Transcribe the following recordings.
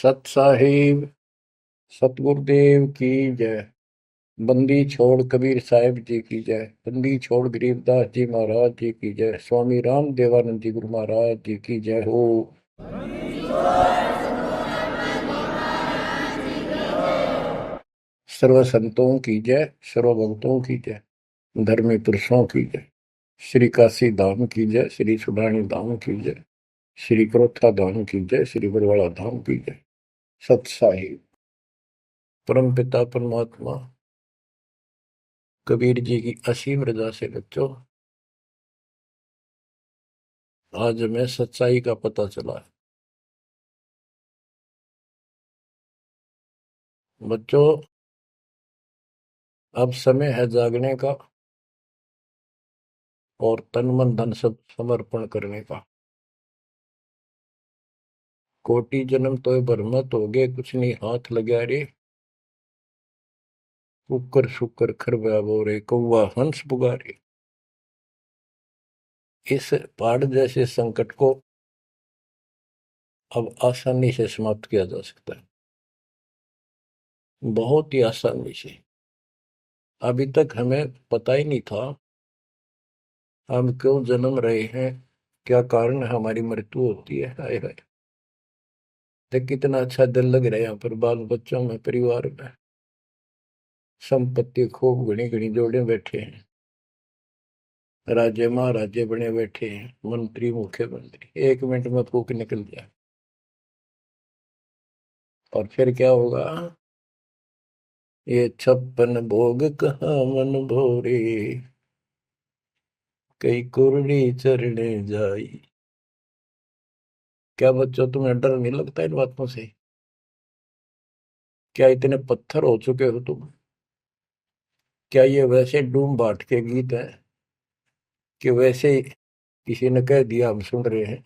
सत साहिब सतगुरुदेव की जय। बंदी छोड़ कबीर साहिब जी की जय। बंदी छोड़ गरीबदास जी महाराज जी की जय। स्वामी राम देवानंद जी गुरु महाराज जी की जय हो। सर्व संतों की जय, सर्व भक्तों की जय, धर्मी पुरुषों की जय। श्री काशी धाम की जय, श्री सुडानी धाम की जय, श्री क्रोथा धाम की जय, श्री बरवाड़ा धाम की जय। सत साहिब परम पिता परमात्मा कबीर जी की असीम रजा से बच्चों आज हमें सच्चाई का पता चला है। बच्चों अब समय है जागने का और तन मन धन सब समर्पण करने का। कोटि जन्म तो भरमत हो गए, कुछ नहीं हाथ लगा रे। कुकर शुकर खरबा बोरे, कौवा हंस पुगारे। इस पहाड़ जैसे संकट को अब आसानी से समाप्त किया जा सकता है, बहुत ही आसानी से। अभी तक हमें पता ही नहीं था हम क्यों जन्म रहे हैं, क्या कारण हमारी मृत्यु होती है। हाय हाय, देख कितना अच्छा दिल लग रहा है यहाँ पर, बाल बच्चों में, परिवार में। संपत्ति खूब घनी घनी जोड़े बैठे हैं, राजे महाराजे बने बैठे हैं, मंत्री मुख्यमंत्री। एक मिनट में फूक निकल जाए और फिर क्या होगा। ये 56 भोग कहाँ मन भोरे, कई कुर्री चरणे जाई। क्या बच्चों तुम्हें डर नहीं लगता इन बातों से? क्या इतने पत्थर हो चुके हो तुम? क्या ये वैसे डूम बाट के गीत है कि वैसे किसी ने कह दिया हम सुन रहे हैं?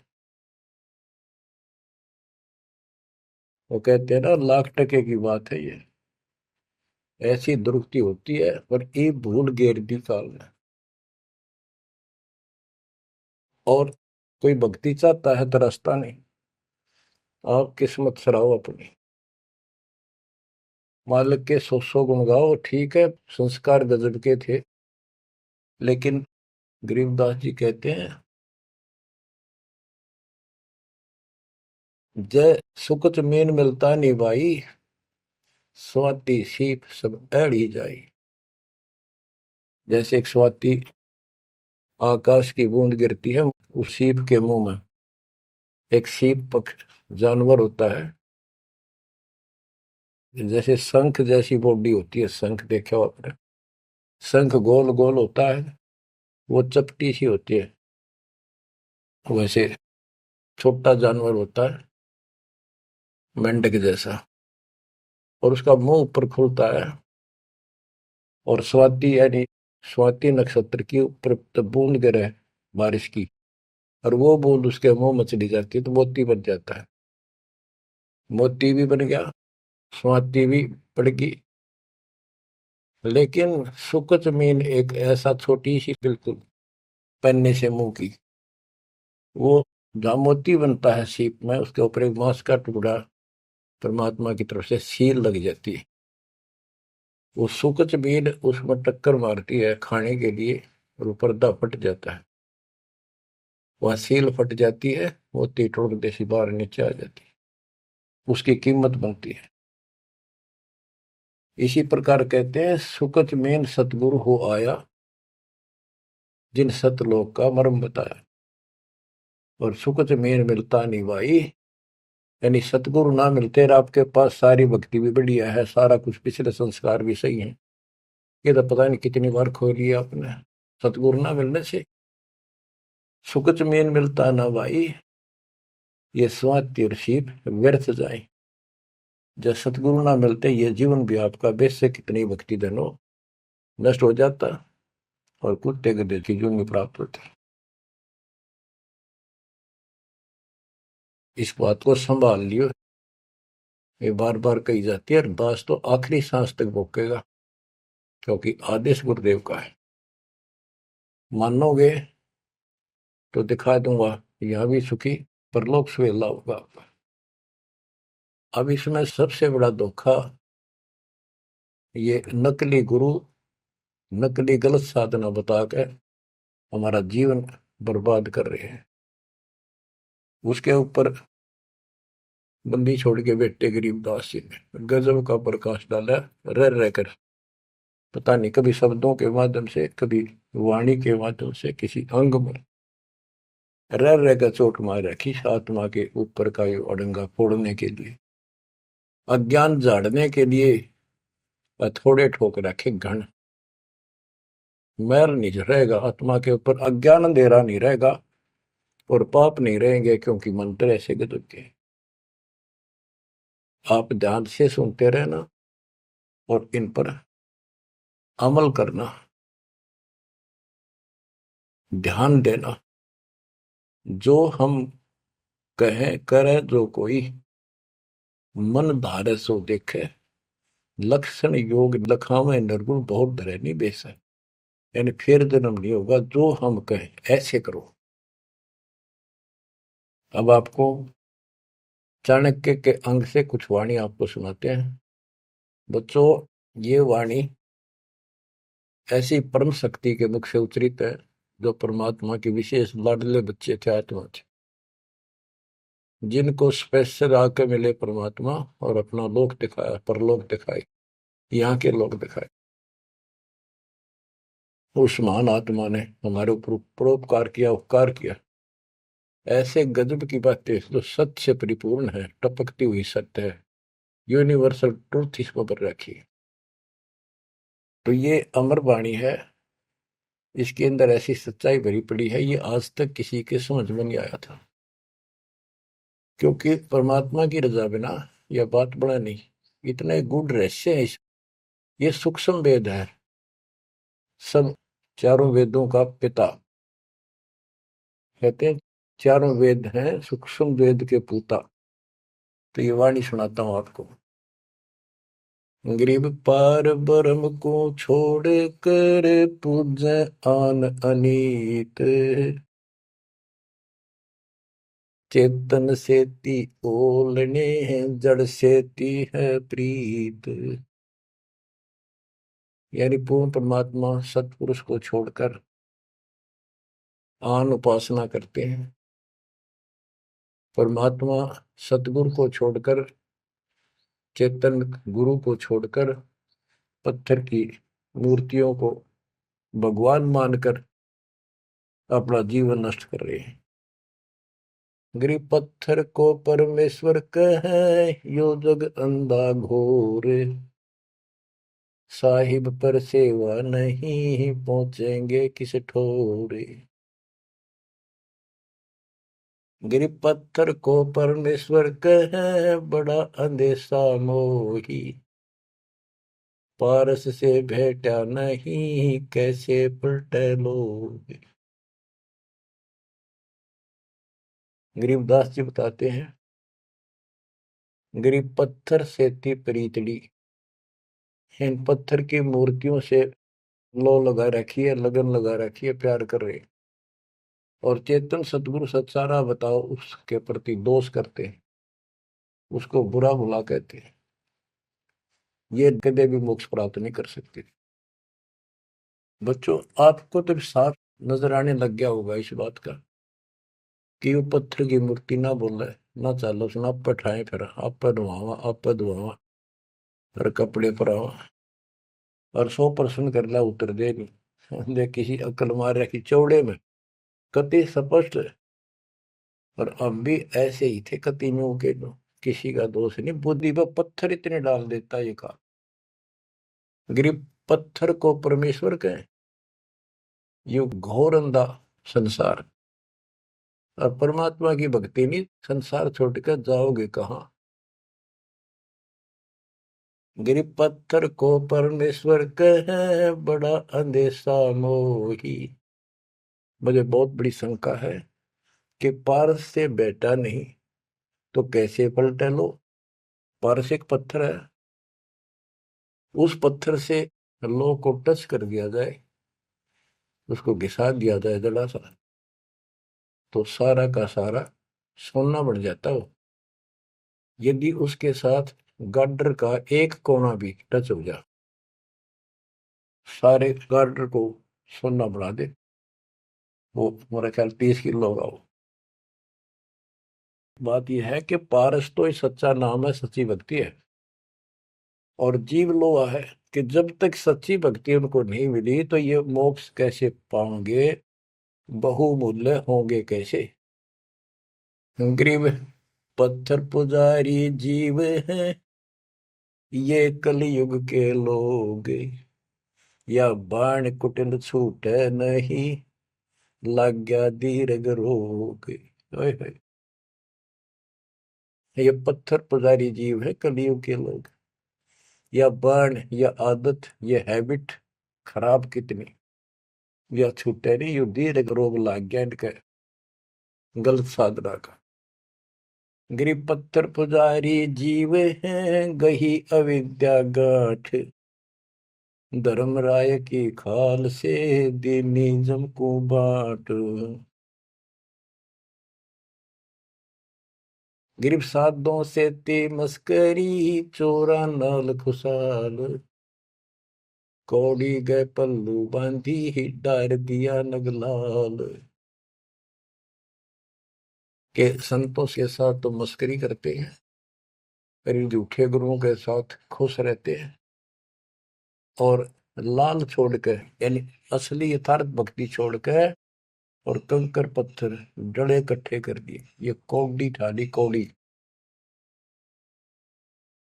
वो कहते हैं ना, लाख टके की बात है ये। ऐसी दुरुक्ति होती है पर ये भूल गेर दी काल ने। और कोई भक्ति चाहता है तो रास्ता नहीं। आप किस्मत सराहो अपनी, मालिक के 100 गुण गाओ। ठीक है, संस्कार गजब के थे, लेकिन गरीबदास जी कहते हैं, जय सुकत मीन मिलता नहीं भाई, स्वाति सीप सब ऐड़ी जाई। जैसे एक स्वाति आकाश की बूंद गिरती है उस सीप के मुंह में। एक सीप पक्ष जानवर होता है, जैसे शंख जैसी बॉडी होती है। शंख देखा हो आपने? शंख गोल गोल होता है, वो चपटी सी होती है। वैसे छोटा जानवर होता है, मेंढक जैसा, और उसका मुंह ऊपर खुलता है। और स्वाति यानी स्वाति नक्षत्र की ऊपर बूंद गिरे बारिश की, और वो बूंद उसके मुंह में चली जाती है तो मोती बन जाता है। मोती भी बन गया, स्वाति भी पड़ गई। लेकिन सुकच मीन एक ऐसा छोटी सी बिल्कुल पन्ने से मुंह की, वो जहाँ मोती बनता है सीप में, उसके ऊपर एक मांस का टुकड़ा परमात्मा की तरफ से सील लग जाती है। वो सुकच मीन उसमें टक्कर मारती है खाने के लिए, और वो पर्दा फट जाता है। वह सील फट जाती है, मोती टुकड़े से बाहर नीचे आ जाती है, उसकी कीमत बनती है। इसी प्रकार कहते हैं, सुकच मीन सतगुरु हो आया, जिन सतलोक का मर्म बताया। और सुकच मीन मिलता नहीं भाई, यानी सतगुरु ना मिलते और आपके पास सारी भक्ति भी बढ़िया है, सारा कुछ पिछले संस्कार भी सही है, ये तो पता नहीं कितनी बार खो लिया आपने। सतगुरु ना मिलने से सुकच मीन मिलता ना भाई, ये स्वाति और सीप व्यर्थ जाए। जब सतगुरु ना मिलते ये जीवन भी आपका बेशक कितनी भक्ति धन हो नष्ट हो जाता, और कुत्ते गधे की जून प्राप्त होती। इस बात को संभाल लियो, ये बार बार कही जाती है, और दास तो आखिरी सांस तक भोगेगा, क्योंकि आदेश गुरुदेव का है। मानोगे तो दिखा दूंगा, यहाँ भी सुखी परलोक सुहेला होगा। अब इसमें सबसे बड़ा धोखा ये नकली गुरु, नकली गलत साधना बता के हमारा जीवन बर्बाद कर रहे हैं। उसके ऊपर बंदी छोड़ के बेटे गरीबदास जी ने गजब का प्रकाश डाला, रह रह कर। पता नहीं कभी शब्दों के माध्यम से, कभी वाणी के माध्यम से, किसी अंग में रह रह कर चोट मार रखी आत्मा के ऊपर का ये अड़ंगा फोड़ने के लिए, अज्ञान झाड़ने के लिए। थोड़े ठोक रखे घन, मैल नहीं रहेगा आत्मा के ऊपर, अज्ञान अंधेरा नहीं रहेगा और पाप नहीं रहेंगे, क्योंकि मंत्र ऐसे गजब के। आप ध्यान से सुनते रहना और इन पर अमल करना, ध्यान देना। जो हम कहें करे जो कोई, मन धारे सो देखे, लक्षण योग लखावे निर्गुण बहुत धरे नहीं बेस है। यानी फिर जन्म नहीं होगा, जो हम कहें ऐसे करो। अब आपको चाणक्य के अंग से कुछ वाणी आपको सुनाते हैं। बच्चों, ये वाणी ऐसी परम शक्ति के मुख से उच्चरित है, जो परमात्मा के विशेष लाडले बच्चे थे, आत्मा थे, जिनको स्पेशल आके मिले परमात्मा और अपना लोक दिखाया, परलोक दिखाए, यहाँ के लोक दिखाए। उस महान आत्मा ने हमारे ऊपर परोपकार किया, उपकार किया। ऐसे गजब की बातें जो सत्य से परिपूर्ण है, टपकती हुई सत्य है, यूनिवर्सल ट्रूथ इसको पर रखी। तो ये अमर वाणी है, इसके अंदर ऐसी सच्चाई भरी पड़ी है, ये आज तक किसी के समझ में नहीं आया था। क्योंकि परमात्मा की रजा बिना यह बात बड़ा नहीं, इतने गूढ़ रहस्य है। ये सूक्ष्म वेद है, सब चारों वेदों का पिता कहते हैं, चारों वेद हैं सूक्ष्म वेद के पूता। तो ये वाणी सुनाता हूं आपको। गरीब पार ब्रह्म को छोड़ कर पूजे आन अनीत, चेतन सेती ओलने जड़ सेती है प्रीत। यानी पूर्ण परमात्मा सतपुरुष को छोड़कर आन उपासना करते हैं, परमात्मा सतगुरु को छोड़कर, चेतन गुरु को छोड़कर पत्थर की मूर्तियों को भगवान मानकर अपना जीवन नष्ट कर रहे हैं। गरीब पत्थर को परमेश्वर कहे, यो जग अंधा घोर, साहिब पर सेवा नहीं पहुंचेंगे किस ठोरे। गरीब पत्थर को परमेश्वर कहे, बड़ा अंदेशा मोही, पारस से भेटा नहीं कैसे पलटे लोग। गरीबदास जी बताते हैं, गरीब पत्थर से थी प्रीतड़ी, इन पत्थर की मूर्तियों से लो लगा रखी है, लगन लगा रखी है, प्यार कर रहे। और चेतन सतगुरु सत्सारा बताओ उसके प्रति दोष करते हैं, उसको बुरा भला कहते हैं। ये कदे भी मोक्ष प्राप्त नहीं कर सकते। बच्चों, आपको तो साफ नजर आने लग गया होगा इस बात का कि वो पत्थर की मूर्ति ना बोले, ना चालो सुना, आप पठाए फिर आप धुआवा, आप धुआवा, फिर कपड़े पर आवा और 100% कर ला, उतर दे नहीं दे, किसी अकल मार रखी चौड़े में, कति स्पष्ट। और अब भी ऐसे ही थे कतिनों के, किसी का दोष नहीं, बुद्धि पर पत्थर इतने डाल देता ये का। गरीब पत्थर को परमेश्वर कहे, ये घोर अंधा संसार, और परमात्मा की भक्ति नहीं, संसार छोड़कर जाओगे कहाँ। गरीब पत्थर को परमेश्वर कहे, बड़ा अंदेशा मोही। मुझे बहुत बड़ी शंका है कि पारस से बेटा नहीं तो कैसे पलटे लो। पारस एक पत्थर है, उस पत्थर से लो को टच कर दिया जाए, उसको घिसा दिया जाए जरा सा, तो सारा का सारा सोना बन जाता हो। यदि उसके साथ गार्डर का एक कोना भी टच हो जाए, सारे गार्डर को सोना बना दे, वो मेरा ख्याल 30 किलो होगा वो। बात यह है कि पारस तो ही सच्चा नाम है, सच्ची भक्ति है। और जीव लोहा है कि जब तक सच्ची भक्ति उनको नहीं मिली तो ये मोक्ष कैसे पाएंगे, बहुमूल्य होंगे कैसे। गरीब पत्थर पुजारी जीव हैं ये कलयुग के लोग, या बाण कुटिल छूटे नहीं, लग गया दीर्घ रोग। ओए होए, ये पत्थर पुजारी जीव है कलयुग के लोग, या बाण, या आदत, ये हैबिट खराब कितनी, या छूटे नहीं, यू दीर्घ रोग लग गया इनके गलत साधना का। गरीब पत्थर पुजारी जीव हैं गही अविद्या गांठ, धर्मराय की खाल से दीनी जम को बाट। गिरफ्त साधों से ते मस्करी, चोरा नाल खुशाल, कौड़ी गए पल्लू बांधी ही डार दिया नगलाल। के संतों के साथ तो मस्करी करते हैं, पर इन झूठे गुरुओं के साथ खुश रहते हैं, और लाल छोड़कर यानी असली यथार्थ भक्ति छोड़कर और कंकर पत्थर जड़े इकट्ठे कर दिए। ये कौड़ी ठाली कौड़ी।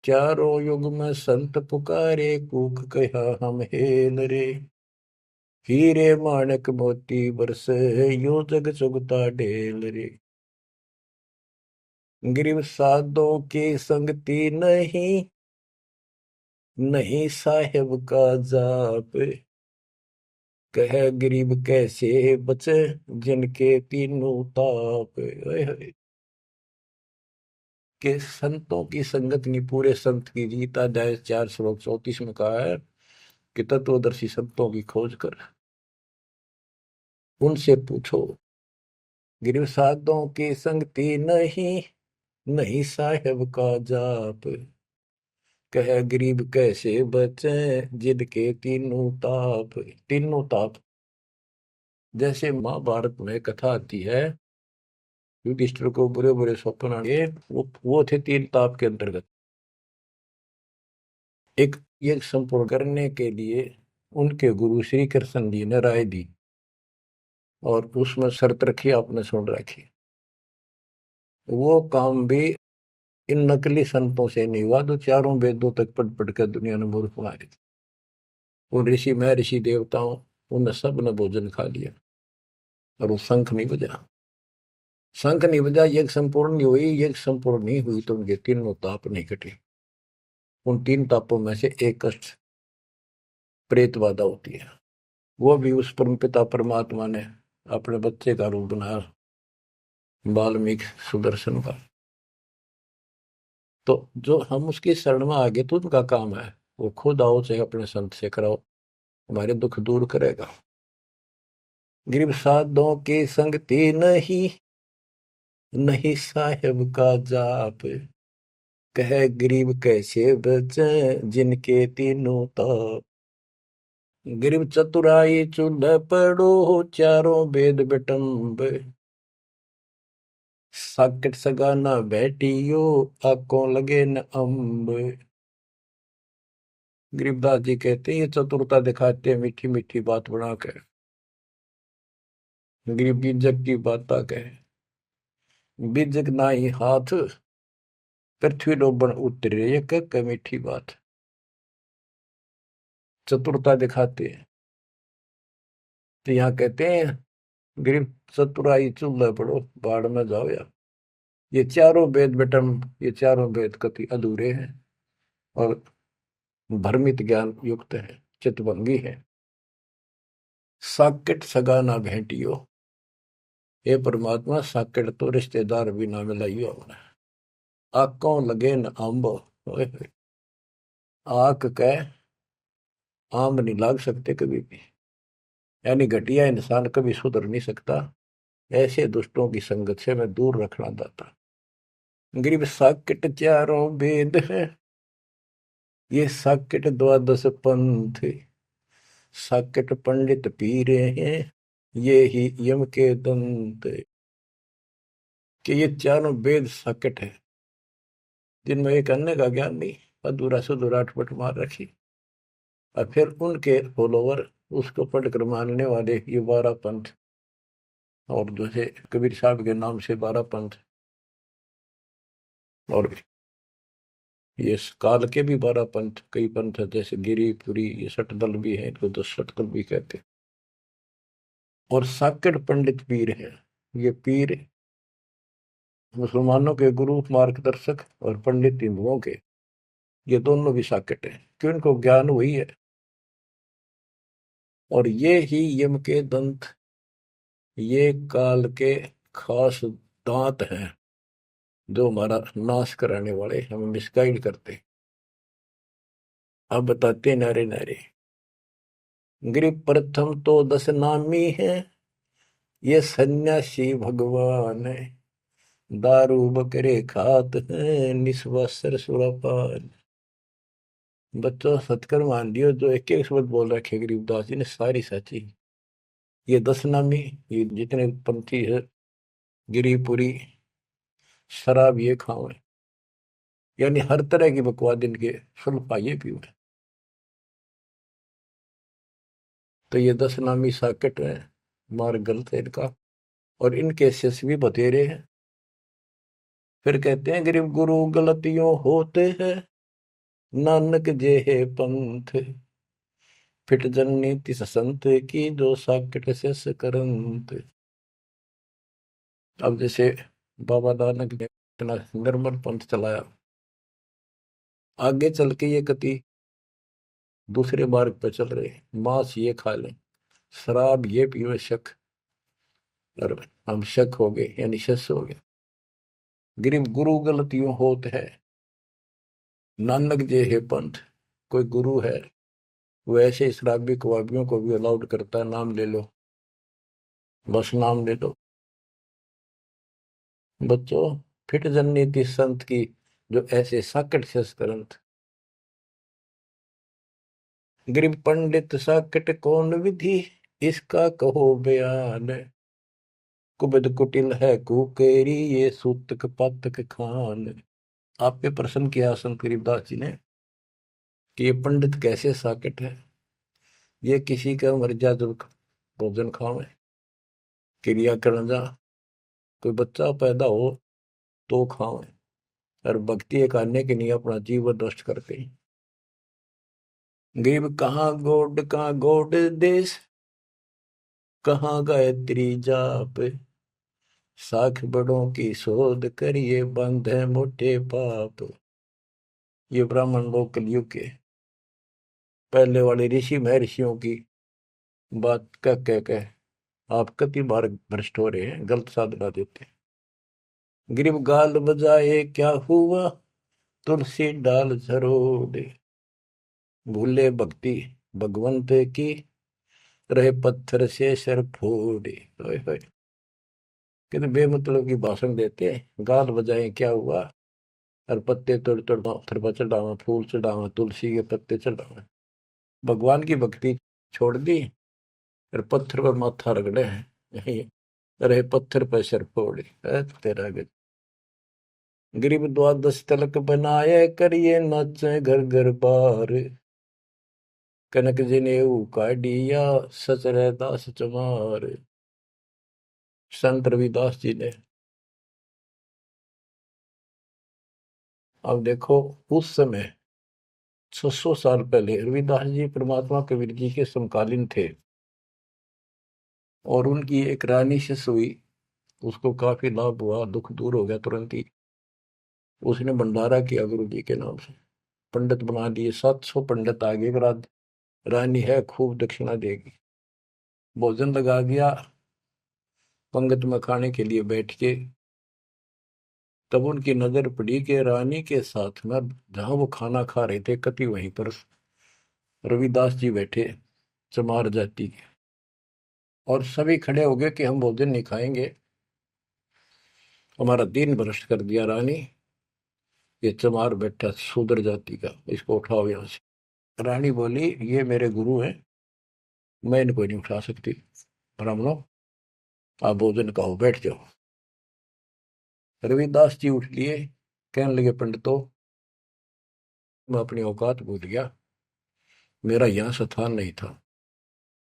चारों युग में संत पुकारे, कूक कहा हम हेल रे, हीरे माणक मोती बरसे, यो जग चुगता ढेल रे। गिरव साधों की संगति नहीं, नहीं साहेब का जाप, कह गरीब कैसे बचे जिनके तीनों ताप। ओए होए, के संतों की संगत नहीं, पूरे संत की गीता अध्याय 4 श्लोक 34 में कहा है कि तत्वदर्शी संतों की खोज कर उनसे पूछो। गिरव साधों की संगति नहीं, नहीं साहेब का जाप, कह गरीब कैसे बचे जिनके तीनों ताप। तीनों ताप, जैसे महाभारत में कथा आती है, युधिष्ठिर को बुरे बुरे स्वप्न आए, वो थे तीन ताप के अंतर्गत। एक ये संपूर्ण करने के लिए उनके गुरु श्री कृष्ण जी ने राय दी, और उसमें शर्त रखी, आपने सुन रखी। वो काम भी इन नकली संतों से नहीं हुआ जो चारों वेदों तक पढ़ पढ़ कर दुनिया ने मूर्ख बना रही थी। उन ऋषि महर्षि देवताओं, उन सब ने भोजन खा लिया और वो शंख नहीं बजा। शंख नहीं बजा, यज्ञ संपूर्ण नहीं हुई। यज्ञ संपूर्ण नहीं हुई तो उनके तीनों ताप नहीं कटे। उन तीन तापों में से एक कष्ट प्रेत बाधा होती है, वो भी उस परम पिता परमात्मा ने अपने बच्चे का रूप बनाया, वाल्मीकि सुदर्शन का। तो जो हम उसकी शरण में आगे तो उनका काम है, वो खुद आओ चाहे अपने संत से कराओ, हमारे दुख दूर करेगा। गरीब साधों की संगति नहीं, नहीं साहेब का जाप, कह गरीब कैसे बचे जिनके तीनों ताप। गरीब चतुराई चूल्ह पड़ो, चारों वेद बिटम्ब, साकट सगा न बैठियो, आंखों लगे न अम्ब। गरीबदास जी कहते हैं ये चतुरता दिखाते हैं मीठी मीठी बात बनाकर, गरीब बीजक की बात कहे, बीजक ना ही हाथ, पृथ्वी डोबन उतरे, ये कह मीठी बात। चतुरता दिखाते हैं तो यहाँ कहते हैं गरीब चतुराई चूल्हा पड़ो, बाढ़ में जाओ यार। ये चारों वेद बेटम, ये चारों वेद कति अधूरे हैं और भ्रमित ज्ञान युक्त है, चितभंगी है। साकेट सगा ना भेंटियो, हे परमात्मा साकेट तो रिश्तेदार भी ना मिलाइयो हमने। आंखों लगे न आंब, आंख कह आम नहीं लाग सकते कभी भी, यानी घटिया इंसान कभी सुधर नहीं सकता। ऐसे दुष्टों की संगत से मैं दूर रखना चाहता। गरीब साकेट चारों वेद है, ये साकेट द्वादश पंथ, साकेट पंडित पीरे हैं, ये ही यम के दंत। कि ये चारों वेद साकेट है, जिनमें एक अन्य का ज्ञान नहीं, अधूरा सुधूरा अटपट मार रखी। और फिर उनके फॉलोवर उसको पढ़कर मानने वाले ये 12 पंथ, और जैसे कबीर साहब के नाम से 12 पंथ, और ये काल के भी 12 पंथ, कई पंथ है, जैसे गिरिपुरी, ये सटदल भी है, इनको 10 सटदल भी कहते हैं। और साकेट पंडित पीर है, ये पीर मुसलमानों के गुरु मार्गदर्शक और पंडित हिंदुओं के, ये दोनों भी साकेट है, क्यों इनको ज्ञान वही है। और ये ही यम के दंत, ये काल के खास दांत हैं, जो हमारा नाश कराने वाले, हमें मिसगाइड करते। अब बताते नारे नारे। गरीब प्रथम तो 10 नामी है, ये सन्यासी भगवान है, दारू बकरे खात है, निस्वासर सुरापान। बच्चों सतकर मान लियो, जो एक एक शब्द बोल रखे गरीबदास जी ने सारी सच्ची। ये 10 नामी, ये जितने पंथी है, गिरिपुरी, शराब ये खाओ, यानी हर तरह की बकवाद इनके सुल्फा ये पीओ। तो ये 10 नामी साकेट है, मार्ग गलत है इनका, और इनके शिष्य भी बतेरे हैं। फिर कहते हैं गरीब गुरु गलतियों होते हैं, नानक जे है पंथ, फिट जननी तिस संत की, जो साकेट शिष्य करंत। अब जैसे बाबा नानक ने इतना निर्मल पंथ चलाया, आगे चल के ये गति दूसरे मार्ग पर चल रहे, मांस ये खा लें, शराब ये पीवे शक, और हम शक हो गए यानी शस हो गए। गरीब गुरु गलतियों होत है, नानक जे है पंथ। कोई गुरु है वो ऐसे शराबी कबाबियों को भी अलाउड करता है, नाम ले लो, बस नाम ले लो। बच्चों फिट जननी थी संत की, जो ऐसे साकट शस करंत। गरीब पंडित साकट कौन विधि, इसका कहो बयान, कुबद कुटिल है कुकेरी, ये सूतक पातक खान। आप पे प्रश्न किया संत गरीबदास जी ने कि ये पंडित कैसे साकट है। ये किसी का मर्जा जब भोजन खावे, क्रिया करना जा, कोई बच्चा पैदा हो तो खावे, और भक्ति एक आने के लिए अपना जीवन नष्ट करते हैं। गरीब कहाँ गोड देश, कहाँ गायत्री जाप, साख बड़ों की शोध करिए, बंधे मोटे पाप। ये ब्राह्मण लोग कलयुग के पहले वाले ऋषि महर्षियों की बात कह आप कति बार भ्रष्ट हो रहे हैं, गलत साधना देते हैं। गरीब गाल बजाए क्या हुआ, तुलसी डाल झरोड़े, भूले भक्ति भगवंत की, रहे पत्थर से सर फोड़े। ओए होए, कितने बेमतलब की भाषण देते हैं। गाल बजाए क्या हुआ, और पत्ते तोड़ तोड़ पत्थर पर चढ़ावा, फूल चढ़ावा, तुलसी के पत्ते चढ़ावा, भगवान की भक्ति छोड़ दी, और पत्थर पर माथा रगड़े हैं, यही रहे पत्थर पर सर फोड़े। तेरा गज। गरीब द्वादश तलक बनाए, करिए नाचे घर घर बार, कनक जनेऊ काढ़िया, सच रहदास चमार। संत रविदास जी ने, अब देखो उस समय 600 साल पहले रविदास जी परमात्मा कबीर जी के समकालीन थे, और उनकी एक रानी शिष्य हुई, उसको काफी लाभ हुआ, दुख दूर हो गया तुरंत ही। उसने भंडारा किया गुरु जी के नाम से, पंडित बना दिए, 700 पंडित आगे, रानी है खूब दक्षिणा देगी। भोजन लगा दिया, पंगत में खाने के लिए बैठ के, तब उनकी नजर पड़ी कि रानी के साथ में जहां वो खाना खा रहे थे, कति वहीं पर रविदास जी बैठे, चमार जाति के। और सभी खड़े हो गए कि हम भोजन नहीं खाएंगे, हमारा दिन भ्रष्ट कर दिया रानी। ये चमार बैठा शूद्र जाति का, इसको उठाओ यहाँ से। रानी बोली ये मेरे गुरु हैं, मैं इनको नहीं उठा सकती। ब्राह्मणों आप भोजन खाओ, बैठ जाओ। रविदास जी उठ लिए, कहने लगे पंडितों मैं अपनी औकात भूल गया, मेरा यहाँ स्थान नहीं था।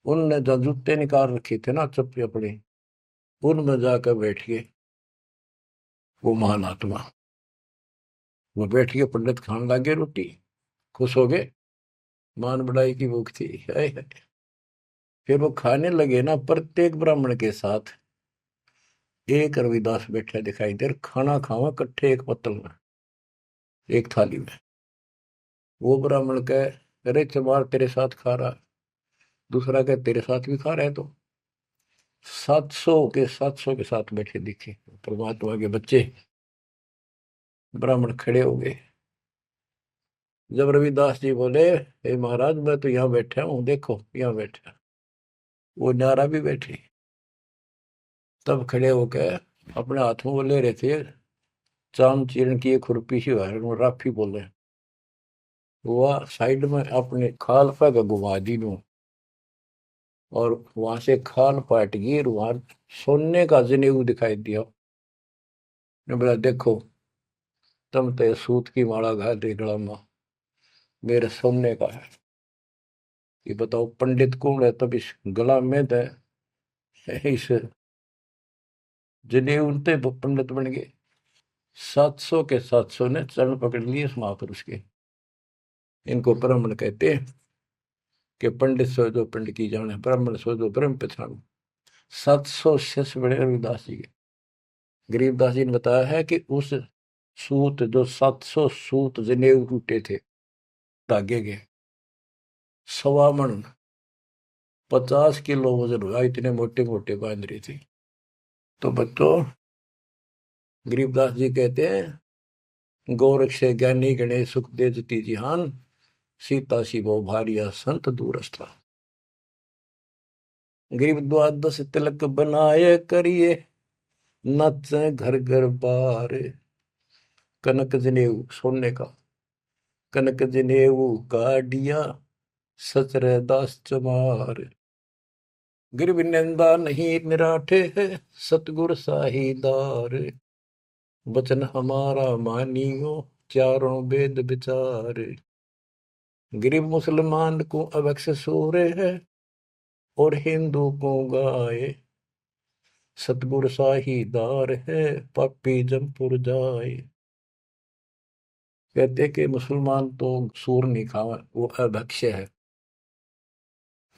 उनने जो जूते निकाल रखे थे ना चप्पे अपने, उनमें जाकर बैठ गए वो महान आत्मा। वो बैठ के पंडित खाने लगे रोटी, खुश हो गए, मान बढ़ाई की भूख थी। हाय हाय। फिर वो खाने लगे ना, प्रत्येक ब्राह्मण के साथ एक रविदास बैठा दिखाई दे, खाना खावा कट्ठे एक पत्तल में, एक थाली में। वो ब्राह्मण कहे अरे चमार तेरे साथ खा रहा, दूसरा कहे तेरे साथ भी खा रहा है। तो 700 के साथ बैठे दिखे परमात्मा के बच्चे। ब्राह्मण खड़े हो गए। जब रविदास जी बोले हे महाराज मैं तो यहाँ बैठा हूँ, देखो यहाँ बैठा, वो नारा भी बैठे। तब खड़े होकर अपने हाथ में वो ले रहे थे चाम चीरण की एक खुरपी सी राफी बोले, वह साइड में अपने खाल पे घुमा दी नू, और वहां से खाल पाट गई और वहां सोने का जनेऊ दिखाई दिया। ने बोला देखो तुम तो सूत की माला घाल रही गला में, मेरे सोने का है। ये बताओ पंडित कौन है, तब इस गला में तो इस जनेऊ ते पंडित बन गए। 700 के 700 ने चरण पकड़ लिए इस महापुरुष के। इनको ब्राह्मण कहते हैं कि पंडित सो जो पंडित की जाने, ब्राह्मण सो जो ब्रह्म पहचान। 700 शिष्य बड़े रविदास जी के। गरीबदास जी ने बताया है कि उस सूत जो 700 सूत जनेऊ टूटे थे धागे के, 1.25 मन 50 किलो वजन हुआ, इतने मोटे मोटे बांध रही थी। तो बच्चों गरीबदास जी कहते हैं गोरख से ज्ञानी गणे सुख दे जती जिहान, सीता शिवो भारिया संत दूरस्था। गरीब द्वादश तिलक बनाए करिए, नच घर घर बार। कनक जनेऊ सोने का, कनक जनेऊ काडिया सचरे दास चमार। गिरव निंदा नहीं निराठे है, सतगुर साहीदार। वचन हमारा मानियो, चारों वेद विचार। गरीब मुसलमान को अवक्ष सूरे है, और हिंदू को गाय। सतगुर साहीदार है, पापी जमपुर जाए। कहते कि मुसलमान तो सूर नहीं खावा, वो अभक्ष्य है,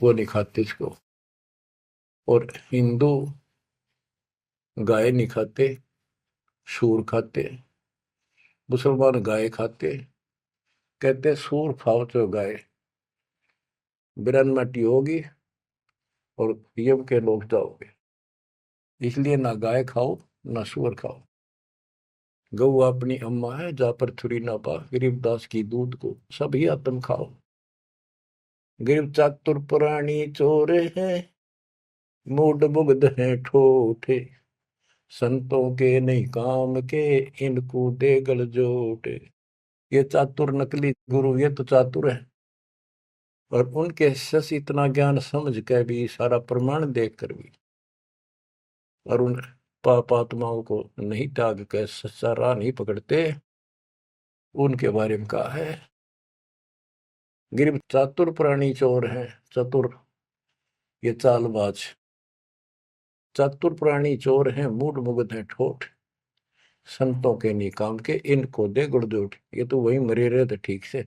वो नहीं खाते इसको। और हिंदू गाय नहीं खाते, सूर खाते। मुसलमान गाय खाते। कहते सूर खाओ तो गाय बिरन मटी होगी और यम के लोग जाओगे, इसलिए ना गाय खाओ ना सूअर खाओ। गऊ अपनी अम्मा है, जा पर थुरी ना पा, गरीबदास की दूध को सभी आत्म खाओ। गरीब चातुर पुरानी चोर है, मूड मुग्ध है ठोठे। संतों के नहीं काम के, इनको दे गल जोटे। ये चातुर नकली गुरु, ये तो चातुर है, और उनके शिष्य इतना ज्ञान समझ के भी, सारा प्रमाण देख कर भी, और उन पाप आत्माओं को नहीं त्याग कर सच्चा राह नहीं पकड़ते, उनके बारे में कहा है। गिर चातुर प्राणी चोर है, चतुर ये चालबाज। चातुर प्राणी चोर है, मूड मुग्ध है ठोठ। संतों के नहीं काम के, इनको दे गुड़जोट। ये तो वही मरे रहे थे ठीक से,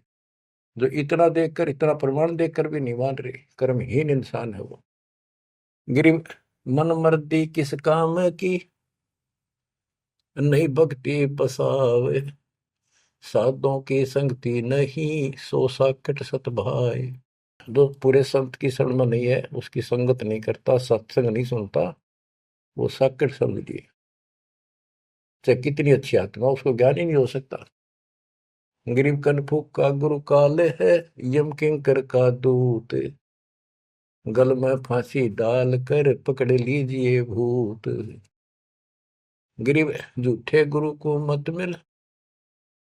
जो इतना देखकर, इतना प्रमाण देखकर भी नहीं मान रहे, कर्महीन इंसान है वो। गिर मन मर्दी किस काम की, नहीं भक्ति बसावे। साधों की संगति नहीं, सो साकट सत भाई। जो पूरे संत की शरण में नहीं है, उसकी संगत नहीं करता, सत्संग नहीं सुनता, वो साकट समझ लिए। चाहे कितनी अच्छी आत्मा, उसको ज्ञान ही नहीं हो सकता। गरीब कनफुक का गुरु काले है, यम किंकर का दूत। गल में फांसी डाल कर पकड़ लीजिए भूत। गरीब झूठे गुरु को मत मिल,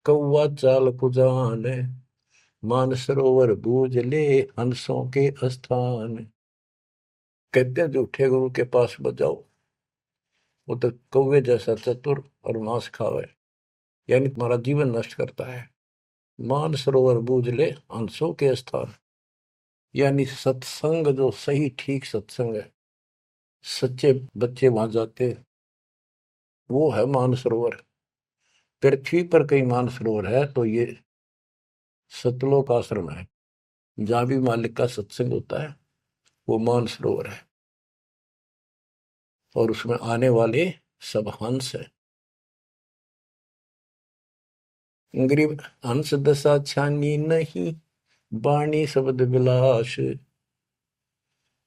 कौवा चाल कुजान, मानसरोवर बूझ ले हंसों के स्थान। कहते हैं झूठे गुरु के पास मत जाओ, वो तो कौवे जैसा चतुर और मांस खावे, यानी तुम्हारा जीवन नष्ट करता है। मानसरोवर बूझ ले हंसों के स्थान, यानी सत्संग जो सही ठीक सत्संग है, सच्चे बच्चे वहां जाते, वो है मानसरोवर। पृथ्वी पर कई मानसरोवर है, तो ये सतलोक आश्रम है, जहां भी मालिक का सत्संग होता है वो मानसरोवर है, और उसमें आने वाले सब हंस है। गरीब हंस दशा छानी नहीं, बाणी शब्द विलास।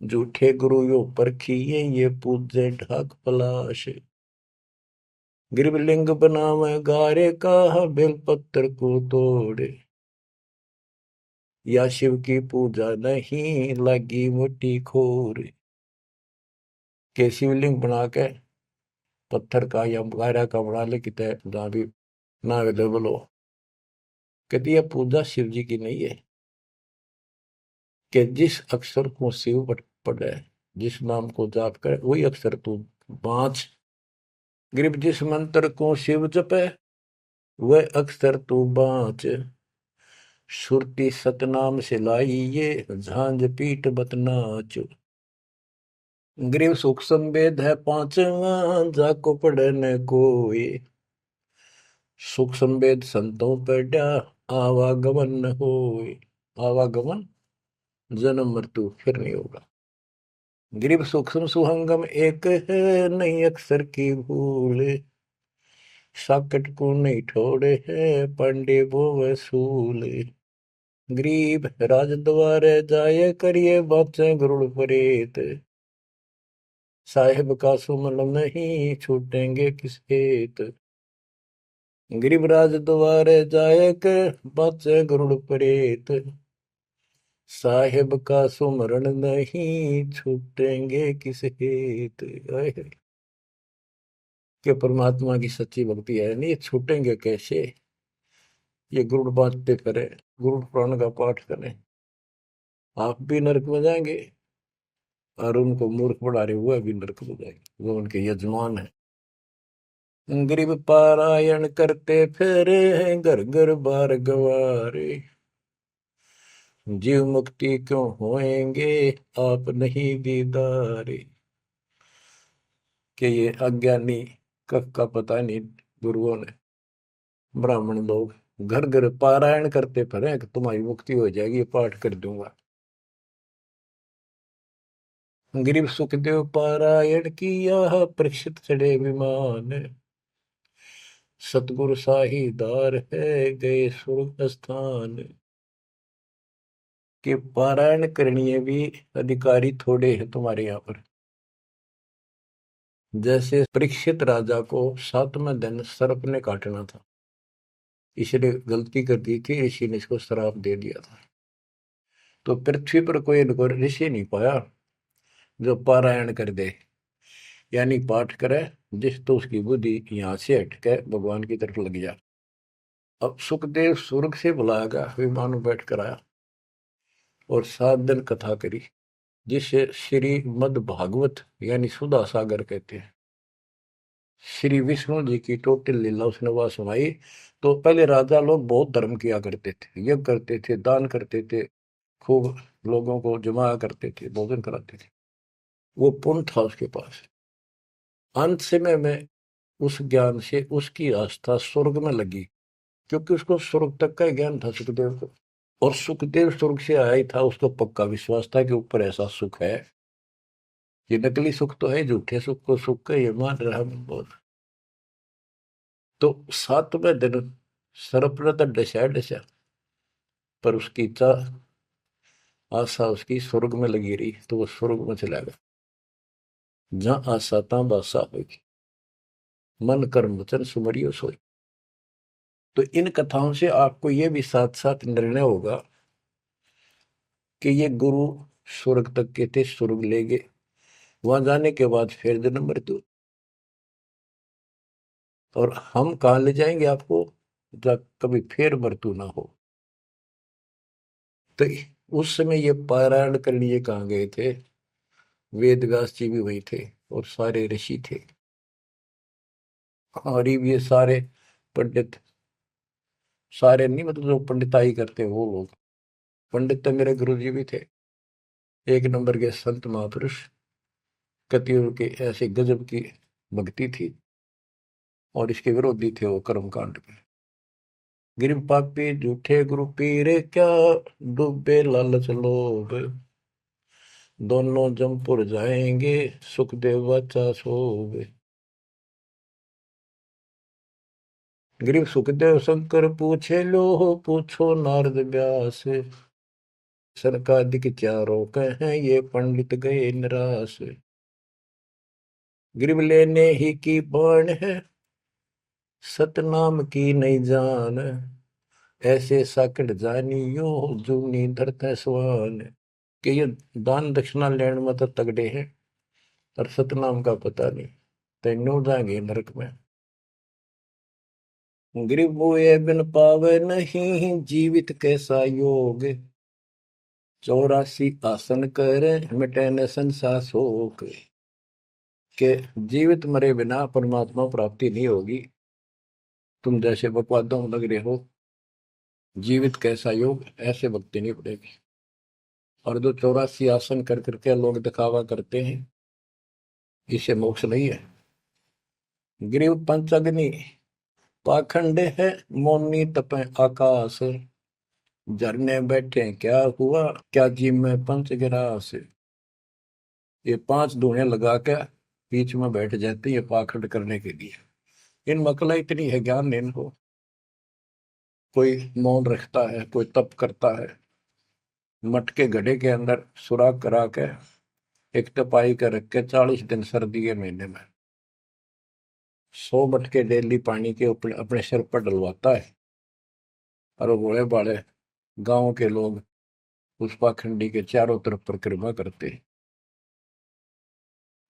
झूठे गुरु यो परखिए, ये पूजे ढाक पलाश। गरीब लिंग बनावे गारे का, बेलपत्र को तोड़े। या शिव की पूजा नहीं, लगी मोटी खोर। के शिवलिंग बना के पत्थर का या गारा का बना ले, कितने जहां भी ना अवेलेबल हो, कहती है पूजा शिव जी की नहीं है। कि जिस अक्षर को शिव पढ़े, जिस नाम को जाप करे, वही अक्षर तू बाँच। गरीब जिस मंत्र को शिव जपे, वह अक्षर तू बाँच। सुरती सतनाम से लाई ये, झांझ पीठ बतनाच। गरीब सुख संवेद है पांचवा, जाको पढ़े न कोई। सुख संवेद संतों पढ़ा, आवागमन न होए। आवागमन जन्म मृत्यु फिर नहीं होगा। गरीब सूक्ष्म सुहंगम एक है, नहीं अक्षर की भूल। साकट को नहीं ठोड़े है, पांडे वो वसूल। गरीब राज द्वारे जाए, करिए बातें गरुड़ परेत। साहेब का सुमन नहीं, छूटेंगे किस हेत। गरीब राज द्वारे जाए, कर बातें गरुड़ परेत। साहेब का सुमरण नहीं, छूटेंगे किस हेत। कि परमात्मा की सच्ची भक्ति है नहीं, छूटेंगे कैसे। ये गुरुड़ बांटते करें, गुरुड़ पुराण का पाठ करें, आप भी नरक में जाएंगे, और उनको मूर्ख बना रहे हुए भी नरक में जाएंगे, वो उनके यजमान है। गरीब पारायण करते फिरे हैं, घर घर बार गवारे। जीव मुक्ति क्यों होएंगे, आप नहीं दीदारे। कि ये अज्ञानी कब का पता नहीं, गुरुओं ने, ब्राह्मण लोग घर घर पारायण करते फिरे कि तुम्हारी मुक्ति हो जाएगी, पाठ कर दूंगा। गरीब सुखदेव पारायण किया, परीक्षित चढ़े विमान। सतगुरु साहीदार है, गए स्वर्ग स्थान। कि पारायण करनी भी अधिकारी थोड़े हैं तुम्हारे यहाँ पर। जैसे परीक्षित राजा को 7वें दिन सर्प ने काटना था, इसने गलती कर दी थी, ऋषि ने इसको श्राप दे दिया था। तो पृथ्वी पर कोई इनको ऋषि नहीं पाया जो पारायण कर दे, यानी पाठ करे, जिस तो उसकी बुद्धि यहाँ से हटके भगवान की तरफ लग जा। अब सुखदेव स्वर्ग से बुलाया गया, विमान में बैठ कर आया और 7 दिन कथा करी, जिसे श्री मद भागवत यानी सुधा सागर कहते हैं। श्री विष्णु जी की टोटल लीला उसने वहां सुनाई। तो पहले राजा लोग बहुत धर्म किया करते थे, यज्ञ करते थे, दान करते थे, खूब लोगों को जमा करते थे, भोजन कराते थे, वो पुण्य था उसके पास। अंत समय में उस ज्ञान से उसकी आस्था स्वर्ग में लगी, क्योंकि उसको स्वर्ग तक का ज्ञान था सुखदेव को। और सुखदेव स्वर्ग से आया ही था, उसको पक्का विश्वास था कि ऊपर ऐसा सुख है। ये नकली सुख तो है, झूठे सुख को सुख है ये मान रहा बहुत। तो 7वें दिन सर्प ने तो डसा डसा, पर उसकी इच्छा आशा उसकी स्वर्ग में लगी रही, तो वो स्वर्ग में चला गया। जहां आशा ता बासा होगी, मन कर्म वचन सुमरियो सोई। तो इन कथाओं से आपको ये भी साथ साथ निर्णय होगा कि ये गुरु स्वर्ग तक के थे, स्वर्ग ले गए, वहां जाने के बाद फिर जन्म मृत्यु। और हम कहाँ ले जाएंगे आपको, जब कभी फिर मृत्यु ना हो। तो उस समय ये पारायण करने ये कहाँ गए थे? वेद व्यास जी भी वही थे और सारे ऋषि थे, और ये सारे पंडित, सारे नहीं मतलब जो पंडिताई करते वो लोग। पंडित तो मेरे गुरु जी भी थे, एक नंबर के संत महापुरुष। कतियों की ऐसी गजब की भक्ति थी, और इसके विरोधी थे वो कर्मकांड के। गिर पापी झूठे गुरु पीर क्या, डूबे लालच लोभ, दोनों जमपुर जाएंगे, सुखदेव बच्चा सोवे। गिरीव सुखदेव शंकर पूछे लो, पूछो नारद व्यास, सरकादिक चारों कहें ये पंडित गए निराश। गिरीव लेने ही की बाण है, सतनाम की नहीं जान, ऐसे साकट जानियो, जूनी धरते स्वान। कि ये दान दक्षिणा लेने में तो तगड़े हैं, और सतनाम का पता नहीं, तेनों जाएंगे नरक में। गिरिव मोए बिन पावे नहीं, जीवित कैसा योग, 84 आसन करे, मिटे न संसार शोक। के जीवित मरे बिना परमात्मा प्राप्ति नहीं होगी। तुम जैसे बकवादों में लग रहे हो, जीवित कैसा योग, ऐसे भक्ति नहीं पड़ेगी। और जो 84 आसन कर करके लोग दिखावा करते हैं, इसे मोक्ष नहीं है। गिरिव पंचअग्नि पाखंड है, मौनी तपे आकाश, झरने बैठे क्या हुआ, क्या जी में पंच गिरास। ये 5 धुएं लगा के बीच में बैठ जाते हैं ये पाखंड करने के लिए। इन मकला इतनी है ज्ञान नहीं इनको। कोई मौन रखता है, कोई तप करता है, मटके घड़े के अंदर सुराख करा के एक तपाई कर रख के 40 दिन सर्दी के महीने में 100 मटके डेली पानी के अपने सिर पर डलवाता है, और वो बड़े बड़े गांव के लोग उस पाखंडी के चारों तरफ परिक्रमा करते हैं।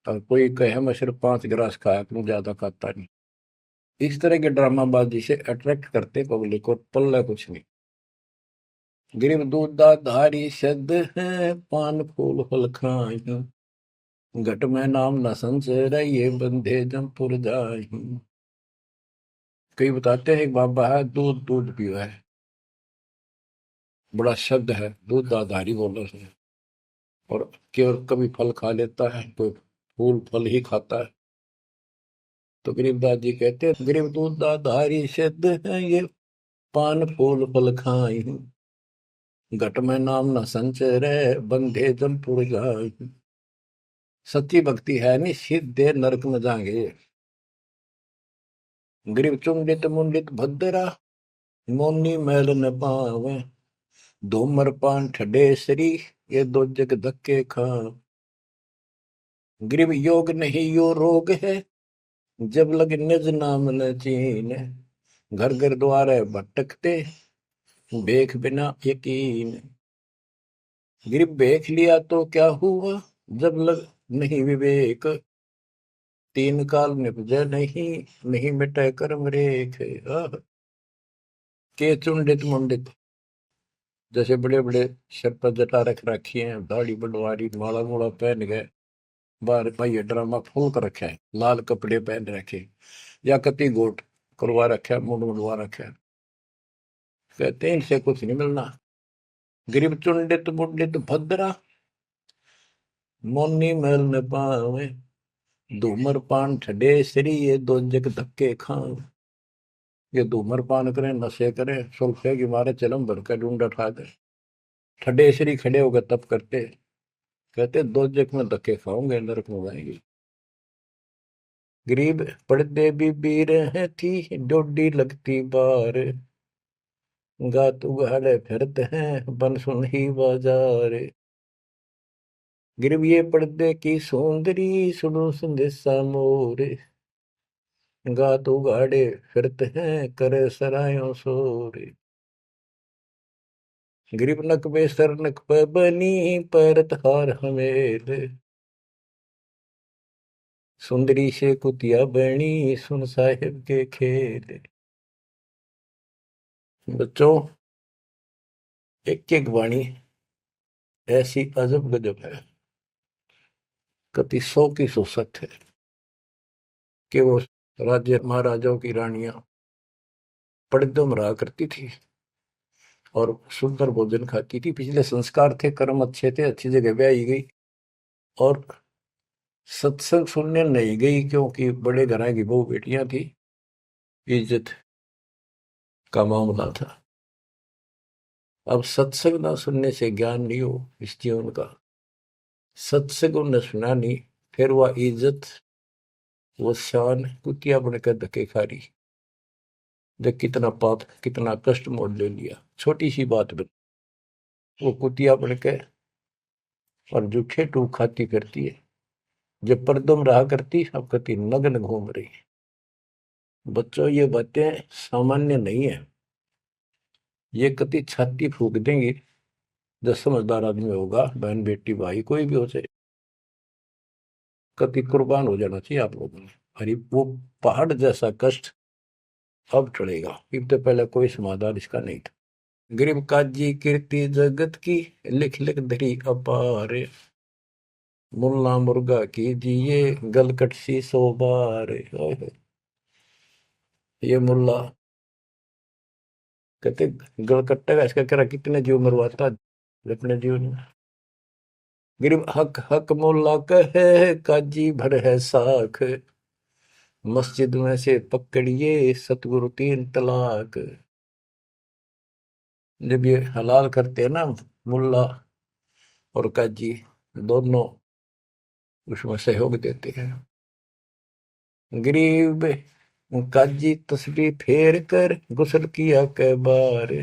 और कोई कहे मैं सिर्फ 5 गिलास खाया करूं, ज्यादा खाता नहीं। इस तरह के ड्रामाबाजी से अट्रैक्ट करते पब्लिक, और पल्ला कुछ नहीं। गिरिव दूधा धारी शब्द है, पान फूल फल खाई, घट में नाम न संचय, ये बंधे जमपुर जाई। कई बताते हैं एक बाबा है, दूध दूध पिया है, बड़ा शब्द है दूध दाधारी बोलने से, और केवल कभी फल खा लेता है, कोई फूल फल ही खाता है। तो गरीबदास जी कहते हैं गरीब दूध दाधारी सिद्ध है, ये पान फूल फल खाई, घट में नाम न संचय रहे, बंधे जमपुर जाई। सच्ची भक्ति है नहीं, सीधे नरक में जाएंगे। गरीब चुंडित मुंडित भद्रा, मोनी मैल न पावे, धूमर पान ठडेसरी, ये दो जग धक्के खा। गरीब योग नहीं यो रोग है, जब लग निज नाम न चीन, घर घर द्वारे भटकते, बेख बिना यकीन। गरीब बेख लिया तो क्या हुआ, जब लग नहीं विवेक, 3 काल निपजे नहीं, नहीं मिटे कर्म रेख। के चुंडित मुंडित, जैसे बड़े बड़े सिर पर जटा रख रखी है, दाढ़ी बड़वारी, माला मोला पहन गए, बाहर भाई ड्रामा फूल कर रखा है, लाल कपड़े पहन रखे, या कति गोट करवा रखा है, मुंड मुंडवा रखा है। कहते हैं इनसे कुछ नहीं मिलना। गरीब चुंडित मुंडित भद्रा, मोनी मैल न पावे, धूमर पान ठडे श्री, ये दो जग धक्के खाओ। ये धूमर पान करें, नशे करें, सुल्फे की मारे चलम भर कर ढूंढ उठा दे, ठडे श्री खड़े होकर तप करते, कहते 2 जग में धक्के खाओगे, नरक में जाएंगे। गरीब पड़दे भी बीर है थी, डोडी लगती बार, गात उगाड़े फिरते हैं, बन सुन ही बाजार। गरीब ये पर्दे की सौंदरी, सुनो संदेशा मोर, गात उगाड़े फिरते हैं, करे सरायों शोर। गरीब नक बेसर नक पे बनी, पैरत हार हमेल, सुंदरी से कुतिया बनी, सुन साहिब के खेल। बच्चों, एक एक वाणी ऐसी अजब गजब है, कति 100 की 100 सत्य है कि वो राज्य महाराजाओं की रानियां पड़दम रहा करती थी और सुंदर भोजन खाती थी। पिछले संस्कार थे, कर्म अच्छे थे, अच्छी जगह ब्याही गई और सत्संग सुनने नहीं गई क्योंकि बड़े घर की बहू बेटियां थी, इज्जत का मामला था। अब सत्संग ना सुनने से ज्ञान नहीं हो इस जीवन का, सत्संग उन्हें सुना नहीं, फिर वह इज्जत वो शान कुतिया बनकर धक्के खा रही। देख कितना पाप, कितना कष्ट मोल ले लिया छोटी सी बात में। वो कुतिया बनकर और जूठे टूक खाती करती है, जब परदम रहा करती अब कति नग्न घूम रही। बच्चों, ये बातें सामान्य नहीं है, ये कति छाती फूक देंगी। जो समझदार आदमी होगा, बहन बेटी भाई कोई भी हो जाए, कति कुर्बान हो जाना चाहिए आप लोगों ने। अरे वो पहाड़ जैसा कष्ट अब टलेगा, इससे पहले कोई समाधान इसका नहीं था। गरीब काजी कीर्ति जगत की, लिख लिख धरी अपार, मुल्ला मुर्गा की जिए गलकट सी 100 बार। ये मुल्ला कहते गलकट्टा का इसका कह रहा कितने जीव मरवाता अपने जीवन में। गरीब हक हक मुल्ला कहे काजी भर है साख, मस्जिद में से पकड़िए सतगुरु 3 तलाक। जब ये हलाल करते हैं ना मुल्ला और काजी दोनों, उसमें सहयोग देते हैं। गरीब काजी तस्बीह फेर कर गुस्ल किया कै बार,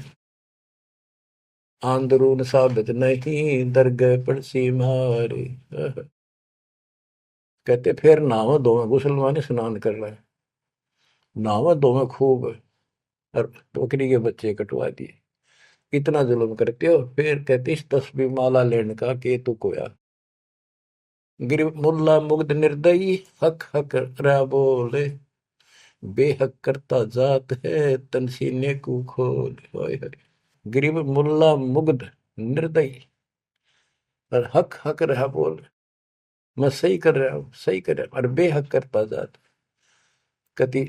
आंदरून साबित नहीं दरगह पड़सी मार। कहते फिर नहावा धोवे, गुस्ल माने स्नान कर रहे हैं, नहावा धोवे खूब और बकरी के बच्चे कटवा दिए। इतना जुल्म करते हो, फिर कहते इस तस्बीह माला लेने का के तू कोया। गिर मुल्ला मुग्ध निर्दयी हक हक रा बोले, बेहक करता जात है तन सीने को खोल। गरीब मुल्ला मुग्ध निर्दयी और हक हक रहा बोल, मैं सही कर रहा हूं, सही कर रहा हूं, और बेहक करता जात, कति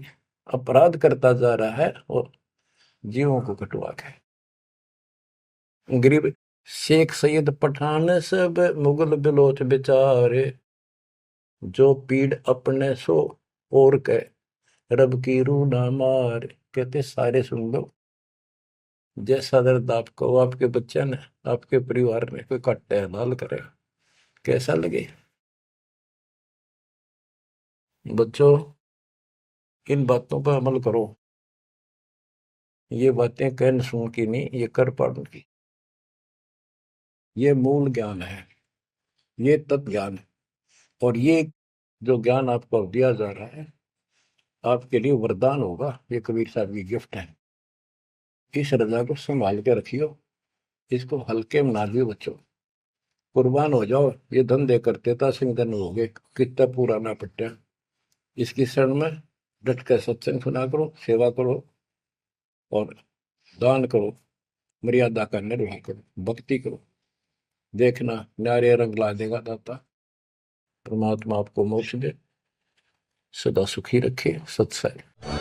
अपराध करता जा रहा है और जीवों को कटवा के। गरीब शेख सैयद पठान सब मुगल बिलोच बेचारे, जो पीड़ अपने सो और के रब की रूह ना मार। कहते सारे सुन लो, जैसा दर्द आपको आपके बच्चे ने, आपके परिवार ने कोई कट्टे हलाल करे, कैसा लगे। बच्चों, इन बातों पर अमल करो। ये बातें कहन सुन की नहीं, ये कर पाड़न की। ये मूल ज्ञान है, ये तत्व ज्ञान है, और ये जो ज्ञान आपको दिया जा रहा है आपके लिए वरदान होगा। ये कबीर साहब की गिफ्ट है। इस रजा को संभाल के रखियो, इसको हल्के में ना लियो बच्चों, कुर्बान हो जाओ। ये धंधे करते था सिंह धन हो गए, कितना पुराना पट्टा। इसकी शरण में डट कर सत्संग सुना करो, सेवा करो और दान करो, मर्यादा का निर्वाह करो, भक्ति करो। देखना न्यारे रंग ला देगा दाता। परमात्मा आपको मोक्ष दे, सदा सुखी रखे। सत्संग।